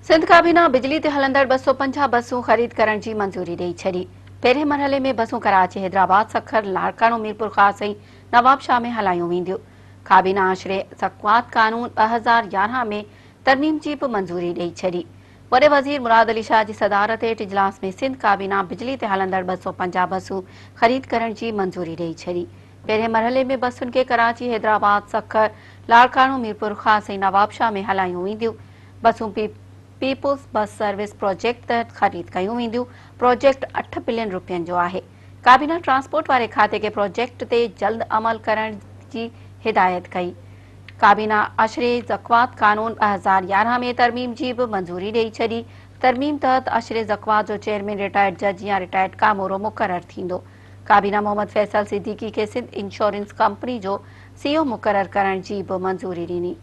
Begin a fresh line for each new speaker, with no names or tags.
सिंध काबीना बिजली ते हलंदड़ 250 बसूं ख़रीद करण जी मंज़ूरी ॾेई छॾी। पहिरें मरहले में बसूं कराची, हैदराबाद, सखर, लाड़कानो, मीरपुर ख़ास ऐं नवाबशाह में हलायूं वेंदियूं। काबीना आशिरे ज़क़्वात क़ानून 2011 में तरमीम जी बि मंज़ूरी ॾेई छॾी। वॾे वज़ीर मुराद अली शाह जी सदारत हेठि इजलास में सिंध काबीना बिजली ते हलंदड़ 250 बसूं ख़रीद करण जी मंज़ूरी ॾेई छॾी। पहिरें मरहले में बसुनि खे कराची, हैदराबाद, सखर, लाड़कानो, मीरपुर ख़ास ऐं नवाबशाह में हलायूं वेंदियूं। बसूं पीपुल्स बस सर्विस प्रोजेक्ट तहत ख़रीद कयूं वेंदियूं। प्रोजेक्ट 8 बिलियन रुपयनि जो आहे। काबीना ट्रांसपोर्ट वारे खाते के प्रोजेक्ट ते जल्द अमल करण जी हिदायत कई। काबीना अशरे ज़क़्वात क़ानून 2011 में तरमीम जी बि मंज़ूरी ॾेई छॾी। तरमीम तहत अशरे ज़क़्वात जो चेयरमैन रिटायर्ड जज या रिटायर्ड कामोरो मुक़ररु थींदो। काबीना मोहम्मद फैसल सिद्दीकी खे सिंध इंश्योरेंस कंपनी जो CEO मुक़ररु करण जी बि मंज़ूरी ॾिनी।